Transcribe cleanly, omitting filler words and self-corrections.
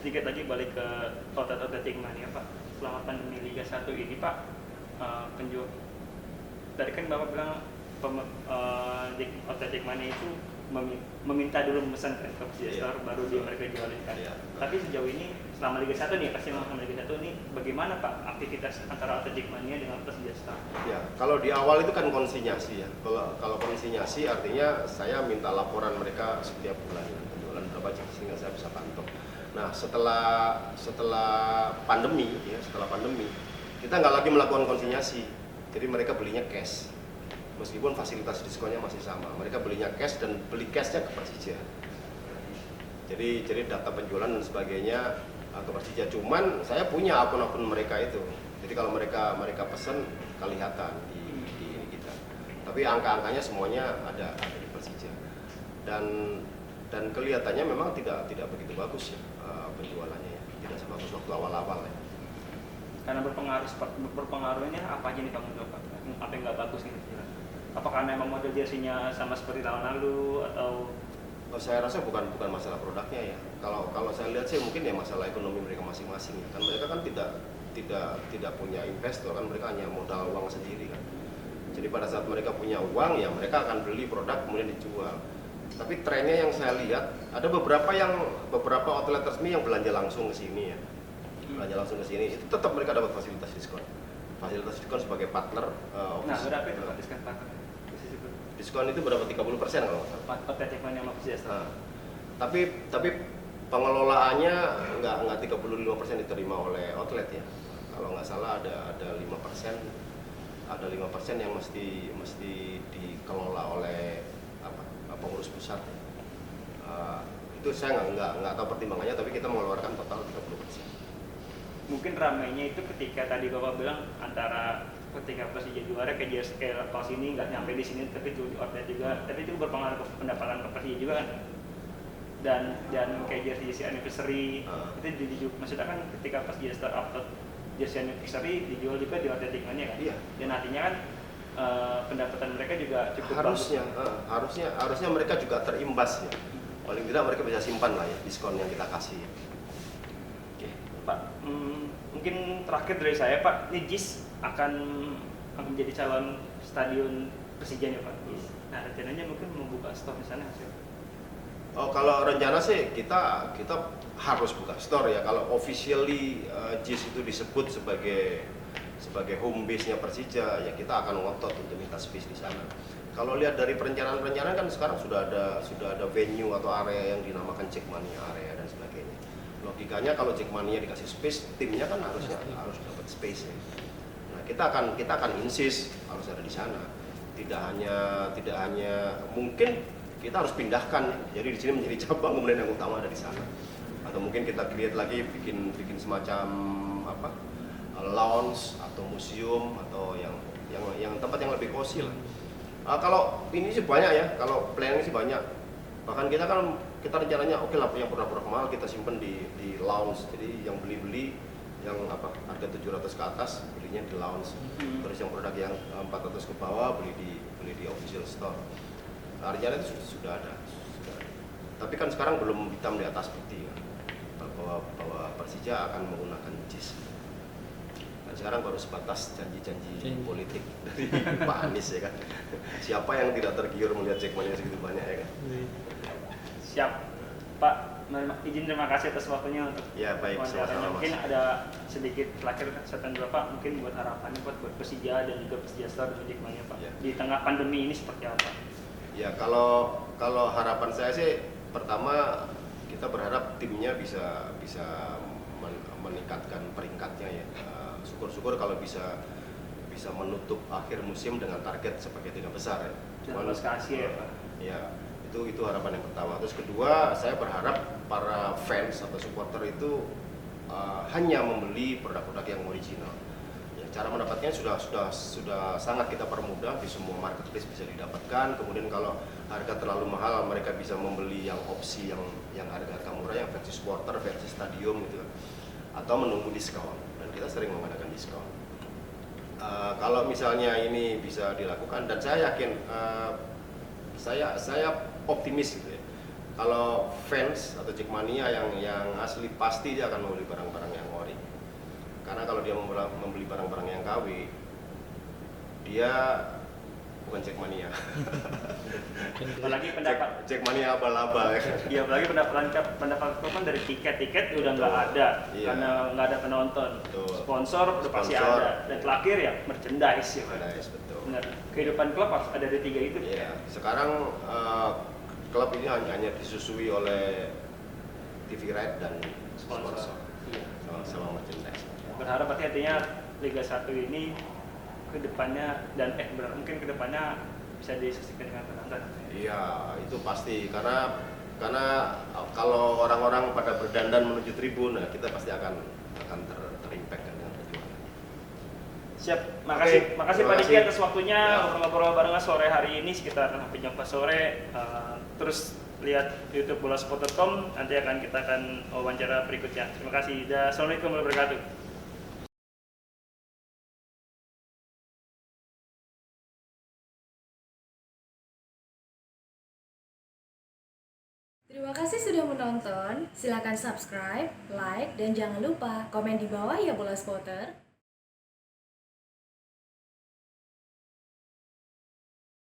sedikit lagi balik ke outlet Jackmania Pak. Selama pandemi Liga 1 ini Pak, penjual tadi kan Bapak bilang outlet Jackmania itu meminta dulu memesan ke Persija Store baru mereka jualin kan. Tapi sejauh ini selama Liga 1 nih, pasti selama Liga 1 nih bagaimana Pak aktivitas antara outlet Jackmania dengan Persija Store? Ya, kalau di awal itu kan konsinyasi ya. Kalau konsinyasi artinya saya minta laporan mereka setiap bulan penjualan berapa sehingga saya bisa pantau. Nah, setelah pandemi kita nggak lagi melakukan konsinyasi. Jadi mereka belinya cash. Meskipun fasilitas diskonnya masih sama, mereka belinya cash dan beli cashnya ke Persija. Jadi data penjualan dan sebagainya ke Persija. Cuman saya punya akun-akun mereka itu. Jadi kalau mereka pesan kelihatan di kita. Tapi angka-angkanya semuanya ada di Persija. Dan kelihatannya memang tidak begitu bagus ya penjualannya ya. Tidak sebagus waktu awal-awal ya. Karena berpengaruhnya apa aja nih Bang Bapak? Apa yang nggak bagus gitu kira? Apakah memang model jersey-nya sama seperti tahun lalu atau? Saya rasa bukan masalah produknya ya. Kalau saya lihat sih mungkin ya masalah ekonomi mereka masing-masing ya. Kan mereka kan tidak punya investor kan, mereka hanya modal uang sendiri kan. Jadi pada saat mereka punya uang ya mereka akan beli produk kemudian dijual. Tapi trennya yang saya lihat ada beberapa outlet resmi yang belanja langsung ke sini ya. Belanja langsung ke sini itu tetap mereka dapat fasilitas diskon. Fasilitas diskon sebagai partner Nah, berapa itu Pak diskon partner? Diskon itu berapa? 30% kalau nggak salah. Outlet Jackmania sama Persija Store. Tapi pengelolaannya nggak 35% diterima oleh outlet ya. Kalau nggak salah ada 5%, yang mesti dikelola oleh pengurus pusat. Itu saya nggak tahu pertimbangannya, tapi kita mengeluarkan total 30%. Mungkin ramainya itu ketika tadi Bapak bilang antara ketika Persija juara kayak pas ini nggak nyampe di sini tapi itu di outlet juga, tapi itu berpengaruh ke pendapatan ke Persija juga kan. Dan kayak jersey anniversary itu juga maksudnya kan ketika Persija Store upload jersey anniversary dijual juga di outlet Jackmania kan. Iya. Dan artinya kan pendapatan mereka juga cukup harusnya mereka juga terimbas ya. Paling tidak mereka bisa simpan lah ya diskon yang kita kasih. Oke, Pak. Mungkin terakhir dari saya Pak, ini JIS akan menjadi calon stadion Persija nya Pak. Nah rencananya mungkin membuka store di sana sih. Oh, kalau rencana sih kita harus buka store ya. Kalau officially JIS itu disebut sebagai home base-nya Persija, ya kita akan ngotot untuk minta space di sana. Kalau lihat dari perencanaan kan sekarang sudah ada venue atau area yang dinamakan Jackmania area dan sebagainya. Logikanya kalau Jackmania dikasih space, timnya kan harus dapat space ya. Nah, kita akan insist harus ada di sana. Tidak hanya mungkin kita harus pindahkan. Jadi di sini menjadi cabang, kemudian yang utama ada di sana. Atau mungkin kita lihat lagi bikin semacam lounge atau museum atau yang tempat yang lebih cozy lah. Kalau ini sih banyak ya, kalau planning sih banyak. Bahkan kita rencananya oke lah yang produk-produk mahal kita simpen di lounge. Jadi yang beli yang harga 700 ke atas belinya di lounge. Terus yang produk yang 400 ke bawah beli di official store. Nah, rencana itu sudah ada. Tapi kan sekarang belum hitam di atas putih ya. Bahwa Persija akan menggunakan JIS. Sekarang baru sebatas janji politik dari Pak Anies ya kan. Siapa yang tidak tergiur melihat Jackmania segitu banyak ya kan. Siap Pak, izin terima kasih atas waktunya untuk ya baik sama-sama. Mungkin ada sedikit terakhir statement Bapak mungkin buat harapannya buat Persija dan juga Persija Store dan Jackmania Pak ya. Di tengah pandemi ini seperti apa? Ya kalau harapan saya sih pertama kita berharap timnya bisa meningkatkan peringkatnya ya. Syukur-syukur kalau bisa menutup akhir musim dengan target sebagai 3 besar ya. Cuman kasih ya Pak. Ya, itu harapan yang pertama. Terus kedua, saya berharap para fans atau supporter itu hanya membeli produk-produk yang original. Ya, cara mendapatnya sudah sangat kita permudah, di semua marketplace bisa didapatkan. Kemudian kalau harga terlalu mahal, mereka bisa membeli yang opsi yang harga murah, yang versi supporter, versi stadium gitu. Atau menunggu diskon. Kita sering mengadakan diskon. Kalau misalnya ini bisa dilakukan dan saya yakin saya optimis gitu ya. kalau fans atau Jackmania yang asli pasti dia akan membeli barang-barang yang ori. Karena kalau dia membeli barang-barang yang KW, dia bukan Jackmania. Apalagi pendapat Jackmania abal-abal ya. ya, apalagi pendapatan dari tiket udah nggak ada, Iya. karena nggak ada penonton. Betul. Sponsor udah pasti Sponsor. ada, dan terakhir ya merchandise ya. Pak. Merchandise, betul. Benar. Kehidupan klub harus ada di tiga itu. Iya. Sekarang klub ini hanya disusui oleh TV right dan sponsor. Iya. Sama merchandise. Berharap berarti artinya Liga 1 ini kedepannya mungkin kedepannya bisa disaksikan dengan penonton. Iya, itu pasti karena kalau orang-orang pada berdandan menuju tribun, nah kita pasti akan terimpact dengan perjuangan. Siap, makasih Oke, Pak terima Diki kasih. atas waktunya Ya. ngobrol-ngobrol barengan sore hari ini sekitar hampir jam 4 sore. Terus lihat YouTube bolasport.com, nanti kita akan wawancara berikutnya. Terima kasih. Assalamualaikum warahmatullahi wabarakatuh. Terima kasih sudah menonton. Silakan subscribe, like, dan jangan lupa komen di bawah ya Bola Spotter.